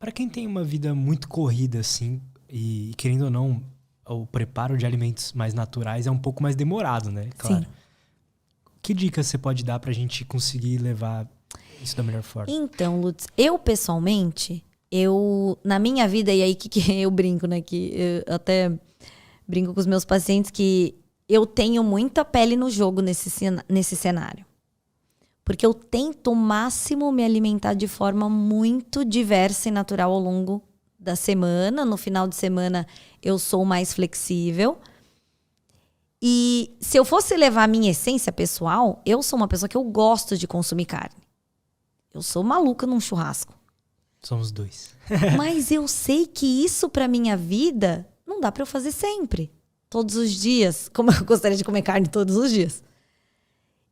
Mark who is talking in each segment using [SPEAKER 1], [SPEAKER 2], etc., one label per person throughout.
[SPEAKER 1] Para quem tem uma vida muito corrida, assim, e querendo ou não, o preparo de alimentos mais naturais é um pouco mais demorado, né? Claro.
[SPEAKER 2] Sim.
[SPEAKER 1] Que dicas você pode dar pra gente conseguir levar isso da melhor forma?
[SPEAKER 2] Então, Lutz, eu pessoalmente, na minha vida, e aí que eu brinco, né? Que eu até brinco com os meus pacientes que eu tenho muita pele no jogo nesse cenário. Porque eu tento o máximo me alimentar de forma muito diversa e natural ao longo da semana. No final de semana, eu sou mais flexível. E se eu fosse levar a minha essência pessoal, eu sou uma pessoa que eu gosto de consumir carne. Eu sou maluca num churrasco.
[SPEAKER 1] Somos dois.
[SPEAKER 2] Mas eu sei que isso pra minha vida não dá pra eu fazer sempre. Todos os dias. Como eu gostaria de comer carne todos os dias.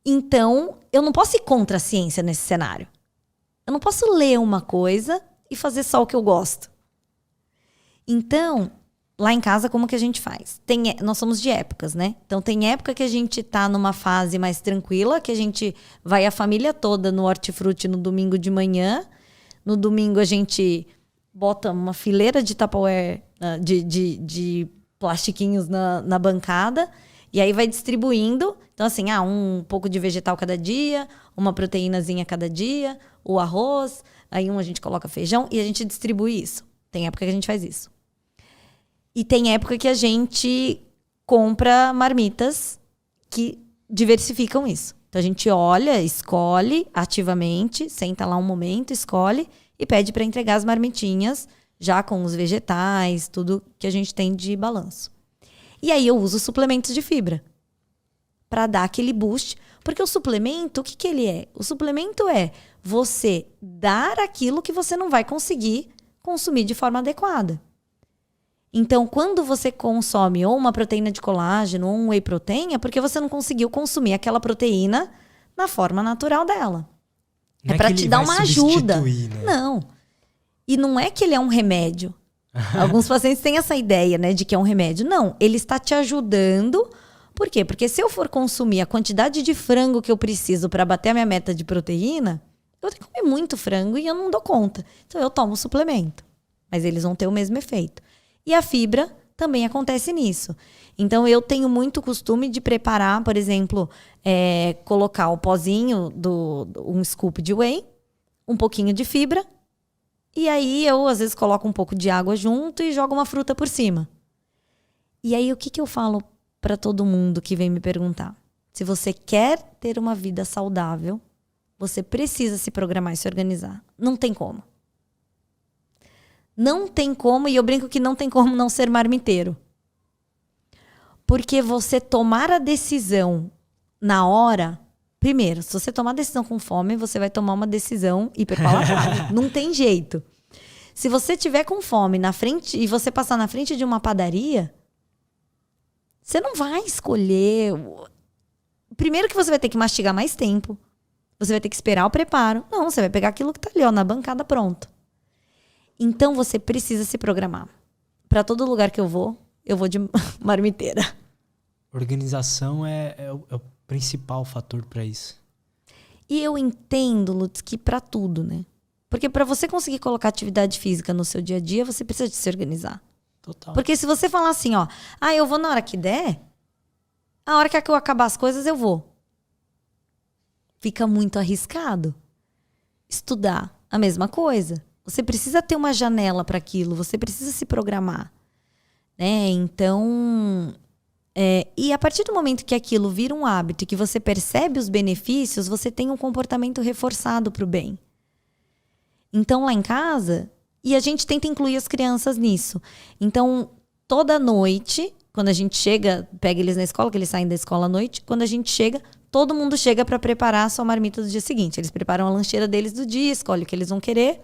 [SPEAKER 2] Então, eu não posso ir contra a ciência nesse cenário. Eu não posso ler uma coisa e fazer só o que eu gosto. Então, lá em casa, como que a gente faz? Nós somos de épocas, né? Então, tem época que a gente tá numa fase mais tranquila, que a gente vai a família toda no hortifruti no domingo de manhã. No domingo, a gente bota uma fileira de Tupperware, de plastiquinhos na bancada. E aí vai distribuindo. Então, assim, um pouco de vegetal cada dia, uma proteínazinha cada dia, o arroz, aí a gente coloca feijão e a gente distribui isso. Tem época que a gente faz isso. E tem época que a gente compra marmitas que diversificam isso. Então, a gente olha, escolhe ativamente, senta lá um momento, escolhe e pede para entregar as marmitinhas, já com os vegetais, tudo que a gente tem de balanço. E aí eu uso suplementos de fibra para dar aquele boost. Porque o suplemento, o que ele é? O suplemento é você dar aquilo que você não vai conseguir consumir de forma adequada. Então, quando você consome ou uma proteína de colágeno ou um whey protein, é porque você não conseguiu consumir aquela proteína na forma natural dela.
[SPEAKER 1] Não
[SPEAKER 2] é para te dar uma ajuda.
[SPEAKER 1] Né?
[SPEAKER 2] Não. E não é que ele é um remédio. Alguns pacientes têm essa ideia, né, de que é um remédio. Não, ele está te ajudando. Por quê? Porque se eu for consumir a quantidade de frango que eu preciso para bater a minha meta de proteína, eu tenho que comer muito frango e eu não dou conta. Então eu tomo suplemento. Mas eles vão ter o mesmo efeito. E a fibra também acontece nisso. Então eu tenho muito costume de preparar, por exemplo, colocar o pozinho um scoop de whey, um pouquinho de fibra. E aí eu, às vezes, coloco um pouco de água junto e jogo uma fruta por cima. E aí, o que eu falo para todo mundo que vem me perguntar? Se você quer ter uma vida saudável, você precisa se programar e se organizar. Não tem como. Não tem como, e eu brinco que não tem como não ser marmiteiro. Porque você tomar a decisão na hora... Primeiro, se você tomar decisão com fome, você vai tomar uma decisão hiperpalatável. Não tem jeito. Se você tiver com fome na frente e você passar na frente de uma padaria, você não vai escolher. Primeiro que você vai ter que mastigar mais tempo. Você vai ter que esperar o preparo. Não, você vai pegar aquilo que tá ali, na bancada, pronto. Então você precisa se programar. Para todo lugar que eu vou de marmiteira.
[SPEAKER 1] Organização é o principal fator para isso.
[SPEAKER 2] E eu entendo, Lutz, que para tudo, né? Porque para você conseguir colocar atividade física no seu dia a dia, você precisa de se organizar.
[SPEAKER 1] Total.
[SPEAKER 2] Porque se você falar assim, eu vou na hora que der, a hora que eu acabar as coisas, eu vou. Fica muito arriscado. Estudar, a mesma coisa. Você precisa ter uma janela para aquilo, você precisa se programar. Né? Então... e a partir do momento que aquilo vira um hábito e que você percebe os benefícios, você tem um comportamento reforçado para o bem. Então, lá em casa, e a gente tenta incluir as crianças nisso. Então, toda noite, quando a gente chega, pega eles na escola, que eles saem da escola à noite, quando a gente chega, todo mundo chega para preparar a sua marmita do dia seguinte. Eles preparam a lancheira deles do dia, escolhem o que eles vão querer.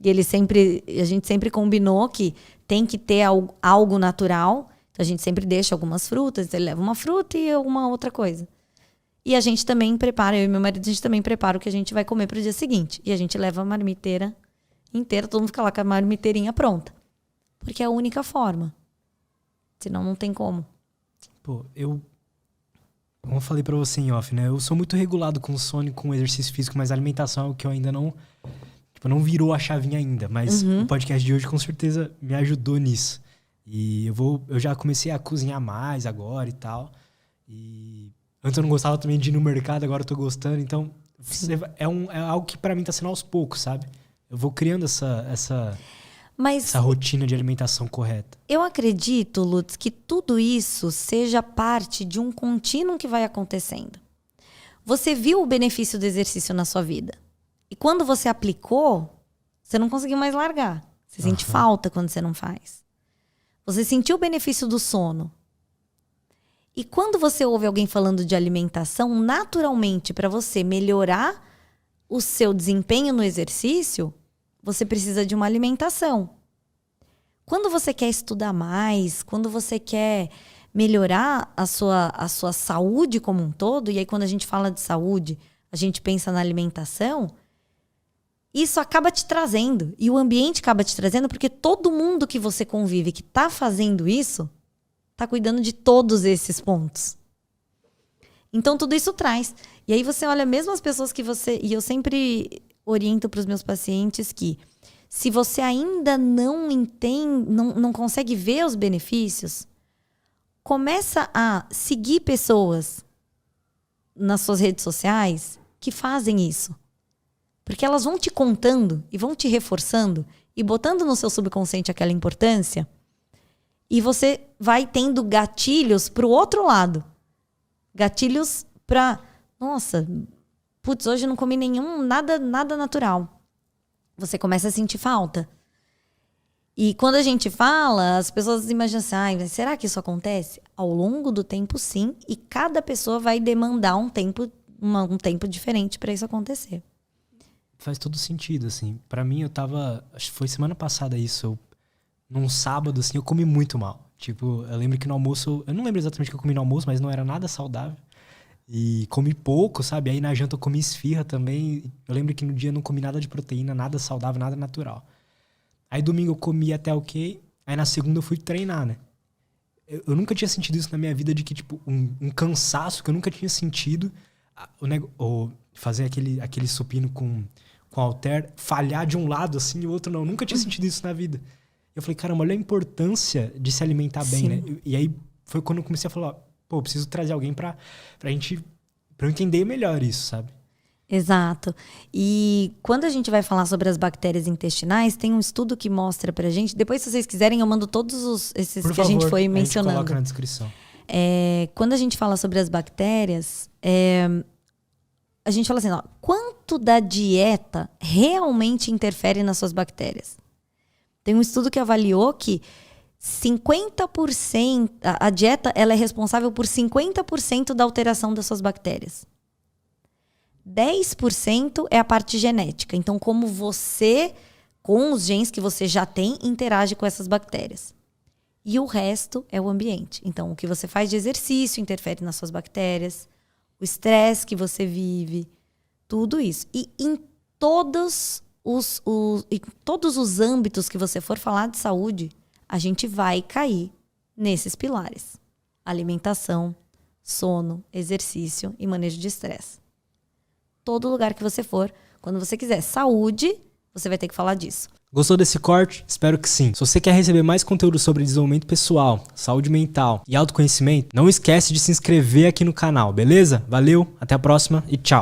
[SPEAKER 2] E a gente sempre combinou que tem que ter algo natural. Então, a gente sempre deixa algumas frutas, ele leva uma fruta e alguma outra coisa. E a gente também prepara, eu e meu marido, a gente também prepara o que a gente vai comer pro dia seguinte. E a gente leva a marmiteira inteira, todo mundo fica lá com a marmiteirinha pronta. Porque é a única forma. Senão não tem como.
[SPEAKER 1] Pô, como eu falei pra você em off, né? Eu sou muito regulado com sono e com exercício físico, mas a alimentação é o que eu ainda não Tipo, não virou a chavinha ainda, mas o podcast de hoje com certeza me ajudou nisso. E eu já comecei a cozinhar mais agora e tal. E antes eu não gostava também de ir no mercado, agora eu tô gostando. Então, é algo que pra mim tá sendo aos poucos, sabe? Eu vou criando essa rotina de alimentação correta.
[SPEAKER 2] Eu acredito, Lutz, que tudo isso seja parte de um contínuo que vai acontecendo. Você viu o benefício do exercício na sua vida. E quando você aplicou, você não conseguiu mais largar. Você sente falta quando você não faz. Você sentiu o benefício do sono. E quando você ouve alguém falando de alimentação, naturalmente, para você melhorar o seu desempenho no exercício, você precisa de uma alimentação. Quando você quer estudar mais, quando você quer melhorar a sua saúde como um todo, e aí quando a gente fala de saúde, a gente pensa na alimentação, isso acaba te trazendo. E o ambiente acaba te trazendo porque todo mundo que você convive que está fazendo isso, está cuidando de todos esses pontos. Então tudo isso traz. E aí você olha mesmo as pessoas que você... E eu sempre oriento para os meus pacientes que se você ainda não entende, não consegue ver os benefícios, começa a seguir pessoas nas suas redes sociais que fazem isso. Porque elas vão te contando e vão te reforçando e botando no seu subconsciente aquela importância. E você vai tendo gatilhos pro outro lado. Gatilhos pra... Nossa, putz, hoje eu não comi nada natural. Você começa a sentir falta. E quando a gente fala, as pessoas imaginam assim, mas será que isso acontece? Ao longo do tempo, sim. E cada pessoa vai demandar um tempo diferente para isso acontecer.
[SPEAKER 1] Faz todo sentido, assim. Pra mim, acho que foi semana passada isso. Num sábado, assim, eu comi muito mal. Tipo, eu lembro que no almoço... Eu não lembro exatamente o que eu comi no almoço, mas não era nada saudável. E comi pouco, sabe? Aí na janta eu comi esfirra também. Eu lembro que no dia eu não comi nada de proteína, nada saudável, nada natural. Aí domingo eu comi até ok. Aí na segunda eu fui treinar, né? Eu nunca tinha sentido isso na minha vida, de que, tipo, um cansaço que eu nunca tinha sentido. Fazer aquele supino com halter, falhar de um lado assim e o outro não. Eu nunca tinha sentido isso na vida. Eu falei, caramba, olha a importância de se alimentar bem,
[SPEAKER 2] Sim.
[SPEAKER 1] né? E aí foi quando eu comecei a falar, pô, eu preciso trazer alguém pra eu entender melhor isso, sabe?
[SPEAKER 2] Exato. E quando a gente vai falar sobre as bactérias intestinais, tem um estudo que mostra pra gente. Depois, se vocês quiserem, eu mando todos esses
[SPEAKER 1] Por
[SPEAKER 2] que
[SPEAKER 1] favor,
[SPEAKER 2] a gente foi mencionando.
[SPEAKER 1] A gente coloca na descrição.
[SPEAKER 2] Quando a gente fala sobre as bactérias, a gente fala assim, ó, quanto da dieta realmente interfere nas suas bactérias? Tem um estudo que avaliou que 50%, a dieta ela é responsável por 50% da alteração das suas bactérias. 10% é a parte genética. Então, como você, com os genes que você já tem, interage com essas bactérias. E o resto é o ambiente. Então, o que você faz de exercício interfere nas suas bactérias, o estresse que você vive, tudo isso. E em todos os âmbitos que você for falar de saúde, a gente vai cair nesses pilares. Alimentação, sono, exercício e manejo de estresse. Todo lugar que você for, quando você quiser saúde, você vai ter que falar disso.
[SPEAKER 1] Gostou desse corte? Espero que sim. Se você quer receber mais conteúdo sobre desenvolvimento pessoal, saúde mental e autoconhecimento, não esquece de se inscrever aqui no canal, beleza? Valeu, até a próxima e tchau!